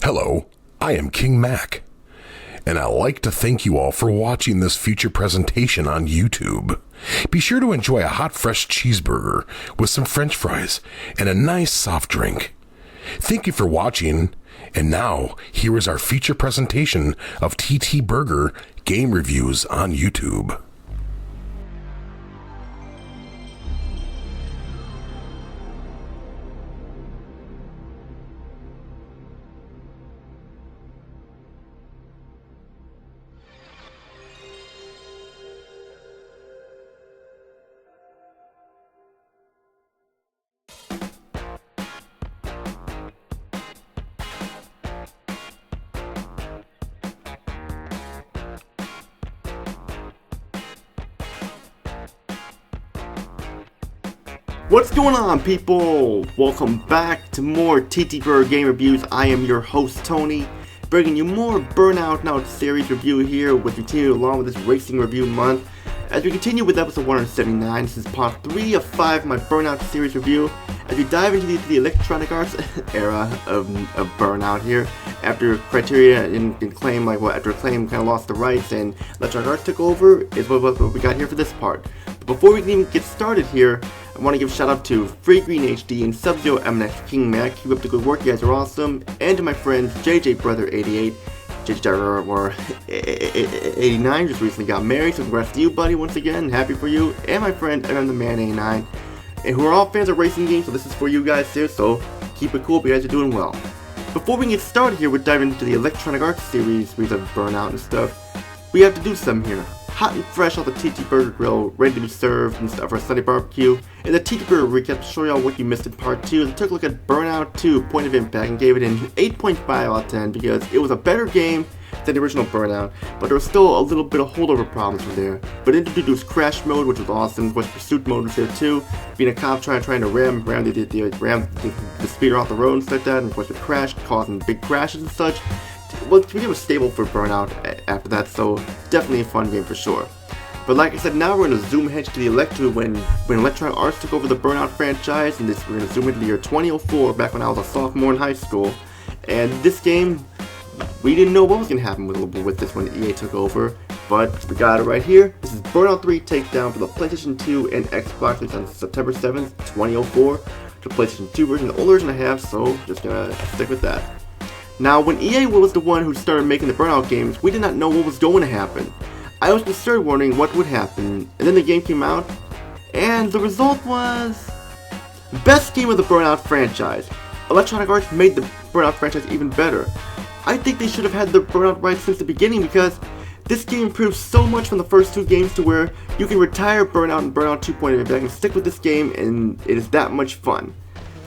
Hello, I am King Mac, and I'd like to thank you all for watching this feature presentation on YouTube. Be sure to enjoy a hot fresh cheeseburger with some french fries and a nice soft drink. Thank you for watching, and now here is our feature presentation of TTBurger game reviews on YouTube. What's going on, people? Welcome back to more TTBurger game reviews. I am your host, Tony, bringing you more Burnout Now series review here, which we continue along with this racing review month. As we continue with episode 179, this is part 3 of 5 of my Burnout series review. As we dive into the Electronic Arts era of Burnout here, after Criteria and Claim, after Claim kind of lost the rights and Electronic Arts took over, is what we got here for this part. But before we can even get started here, I want to give a shout out to Free Green HD and SubZeroMNX King Mac. Keep up the good work, you guys are awesome. And to my friends JJ Brother 88, JJ 89 just recently got married, so congrats to you, buddy, once again. Happy for you. And my friend Aaron the Man 89, and who are all fans of racing games, so this is for you guys too, so keep it cool, but you guys are doing well. Before we get started here, we're diving into the Electronic Arts series of Burnout and stuff. We have to do some here. Hot and fresh off the TTBurger grill, ready to be served and stuff for a Sunday barbecue. In the TTBurger recap, to show y'all what you missed in part 2, I took a look at Burnout 2 Point of Impact and gave it an 8.5 out of 10 because it was a better game than the original Burnout, but there was still a little bit of holdover problems from there. But it introduced Crash Mode, which was awesome. Of course, Pursuit Mode was there too. Being a cop trying to ram the speeder off the road and stuff like that, and of course it crashed, causing big crashes and such. Well, the game was stable for Burnout after that, so definitely a fun game for sure. But like I said, now we're going to zoom ahead to the when Electronic Arts took over the Burnout franchise, and we're going to zoom into the year 2004, back when I was a sophomore in high school. And this game, we didn't know what was going to happen with this when EA took over, but we got it right here. This is Burnout 3 Takedown for the PlayStation 2 and Xbox, released on September 7th, 2004. The PlayStation 2 version, the older version I have, so just going to stick with that. Now, when EA was the one who started making the Burnout games, we did not know what was going to happen. I was just started wondering what would happen, and then the game came out, and the result was best game of the Burnout franchise. Electronic Arts made the Burnout franchise even better. I think they should have had the Burnout rights since the beginning because this game improved so much from the first 2 games to where you can retire Burnout and Burnout 2 Point of Impact and stick with this game, and it is that much fun.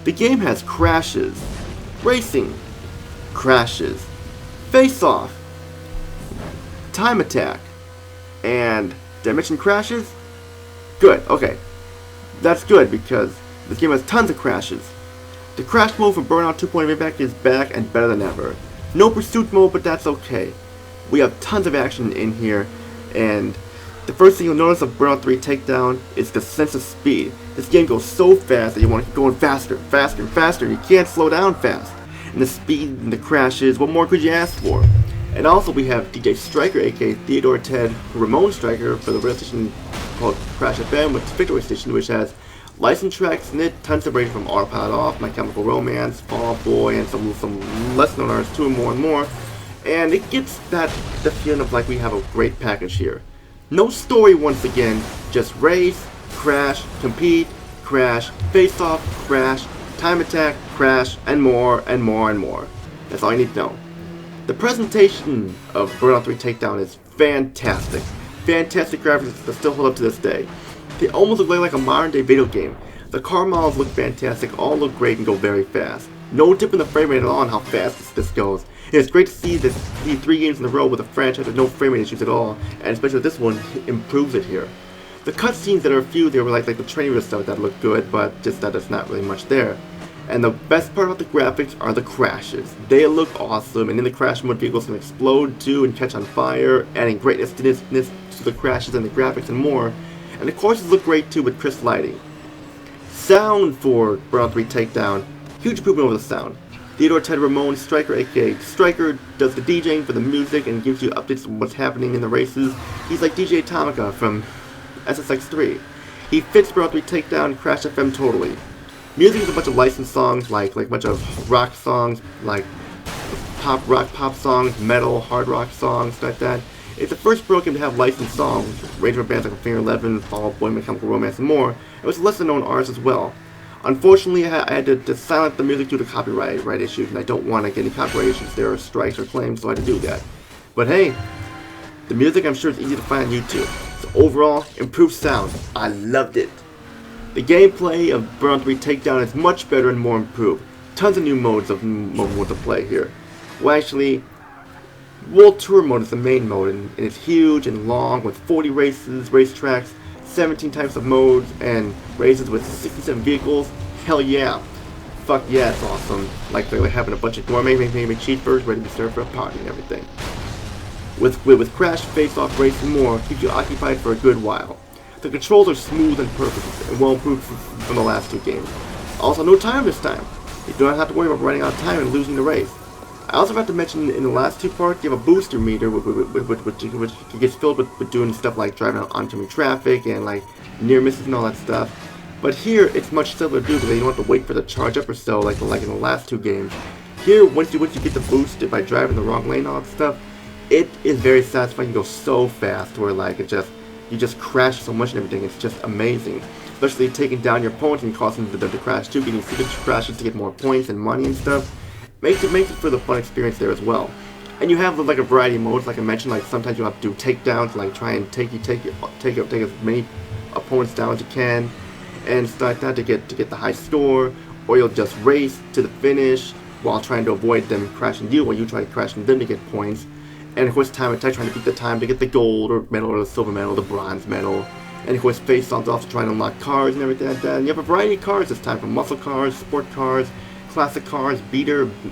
The game has crashes, racing, crashes, face-off, time attack, and did I mention crashes? Good, okay. That's good because this game has tons of crashes. The crash mode for Burnout 2 Point of Impact is back and better than ever. No pursuit mode, but that's okay. We have tons of action in here, and the first thing you'll notice of Burnout 3 Takedown is the sense of speed. This game goes so fast that you want to keep going faster, faster, and faster. You can't slow down fast. And the speed and the crashes, what more could you ask for? And also we have DJ Striker, aka Theodore Ted Ramon Striker, for the radio station called Crash FM, with Victory Station, which has licensed tracks in it, tons of range from Autopilot Off, My Chemical Romance, Fall Out Boy, and some less known artists too, and more. And it gets the feeling of like we have a great package here. No story once again, just race, crash, compete, crash, face off, crash, time attack, crash, and more, and more, and more. That's all you need to know. The presentation of Burnout 3 Takedown is fantastic. Fantastic graphics that still hold up to this day. They almost look like a modern day video game. The car models look fantastic, all look great and go very fast. No dip in the frame rate at all on how fast this goes. And it's great to see 3 games in a row with a franchise with no frame rate issues at all, and especially with this one, improves it here. The cutscenes that are a few, they were like the training wheel stuff that looked good, but just that there's not really much there. And the best part about the graphics are the crashes. They look awesome, and in the crash mode, vehicles can explode too and catch on fire, adding greatness to the crashes and the graphics and more. And the courses look great too with crisp lighting. Sound for Burnout 3 Takedown, huge improvement over the sound. Theodore Ted Ramon Stryker, aka Stryker, does the DJing for the music and gives you updates on what's happening in the races. He's like DJ Atomica from SSX3. He fits Burnout 3 Takedown and Crash FM totally. Music is a bunch of licensed songs, like a bunch of rock songs, like pop songs, metal, hard rock songs, like that. It's the first Burnout game to have licensed songs, ranging from bands like Finger 11, Fall Out Boy, My Chemical Romance, and more. It was lesser known artists as well. Unfortunately, I had to silence the music due to copyright issues, and I don't want to get any copyright issues there or strikes or claims, so I had to do that. But hey, the music I'm sure is easy to find on YouTube. So overall, improved sound. I loved it. The gameplay of Burnout 3 Takedown is much better and more improved. Tons of new modes of play here. Well, actually, World Tour mode is the main mode, and it's huge and long with 40 races, racetracks, 17 types of modes, and races with 67 vehicles. Hell yeah. Fuck yeah, it's awesome. Like having a bunch of gourmet cheeseburgers ready to be served for a party and everything. With Crash, Face Off, Race, and more, keep you occupied for a good while. The controls are smooth and perfect, and well improved from the last two games. Also, no time this time. You don't have to worry about running out of time and losing the race. I also forgot to mention in the last two parts, you have a booster meter, which gets filled with doing stuff like driving on oncoming traffic and like near misses and all that stuff. But here, it's much simpler to do because you don't have to wait for the charge up or so, like in the last two games. Here, once you get the boost by driving the wrong lane and all that stuff, it is very satisfying. You go so fast, where like you just crash so much and everything. It's just amazing. Especially taking down your opponents and causing them to crash too, getting signature crashes to get more points and money and stuff. Makes it for the fun experience there as well. And you have like a variety of modes, like I mentioned. Like sometimes you have to do takedowns, like try and take as many opponents down as you can, and stuff like that to get the high score. Or you'll just race to the finish while trying to avoid them crashing you, while you try crashing them to get points. And of course, time attack, trying to beat the time to get the gold or medal or the silver medal, the bronze medal. And of course, face-offs also trying to unlock cars and everything like that. And you have a variety of cars this time, from muscle cars, sport cars, classic cars,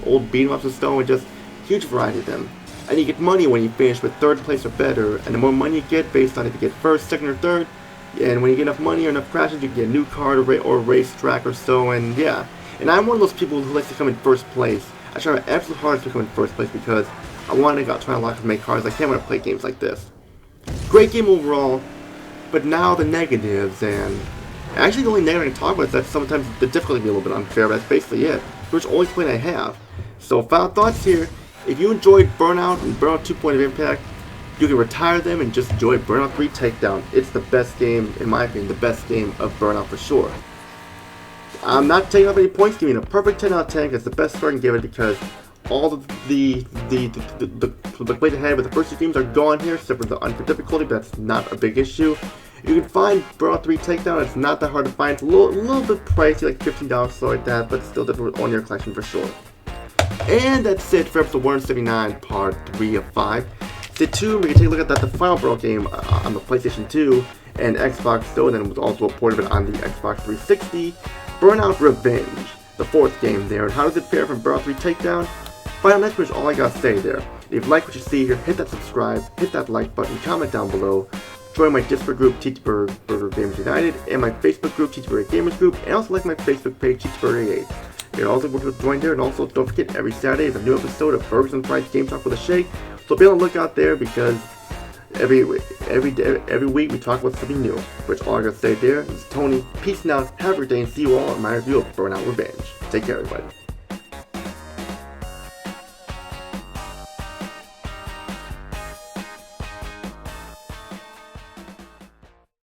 old beat-em-ups and so, and just huge variety of them. And you get money when you finish with third place or better, and the more money you get based on if you get first, second, or third, and when you get enough money or enough crashes, you get a new car or racetrack or so, and yeah. And I'm one of those people who likes to come in first place. I try my absolute hardest to come in first place because I want to try to unlock as many cars as I can when I play games like this. Great game overall, but now the negatives, and actually the only negative I can talk about is that sometimes the difficulty can be a little bit unfair, but that's basically it. Which only play I have. So final thoughts here. If you enjoyed Burnout and Burnout 2 Point of Impact, you can retire them and just enjoy Burnout 3 Takedown. It's the best game, in my opinion, the best game of Burnout for sure. I'm not taking off any points, giving it a perfect 10 out of 10. It's the best score I can give it because all the plays ahead with the first two games are gone here, except for the unfair difficulty, but that's not a big issue. You can find Burnout 3 Takedown. It's not that hard to find. It's a little bit pricey, like $15, so like that, but still different on your collection for sure. And that's it for episode 179, part 3 of 5. Stay tuned. We can take a look at the final Burnout game on the PlayStation 2 and Xbox, so then it was also a port of it on the Xbox 360. Burnout Revenge, the fourth game there. And how does it fare from Burnout 3 Takedown? Final next is all I gotta say there. If you like what you see here, hit that subscribe, hit that like button, comment down below. Join my Discord group, TTBurger Gamers United, and my Facebook group, TTBurger Gamers Group, and also like my Facebook page, TTBurger 8. You can also join there, and also don't forget, every Saturday is a new episode of Burgers and Fries Game Talk with a Shake. So be on the lookout there because every week we talk about something new. Which all I gotta say there is Tony, peace out, have a great day, and see you all in my review of Burnout Revenge. Take care, everybody.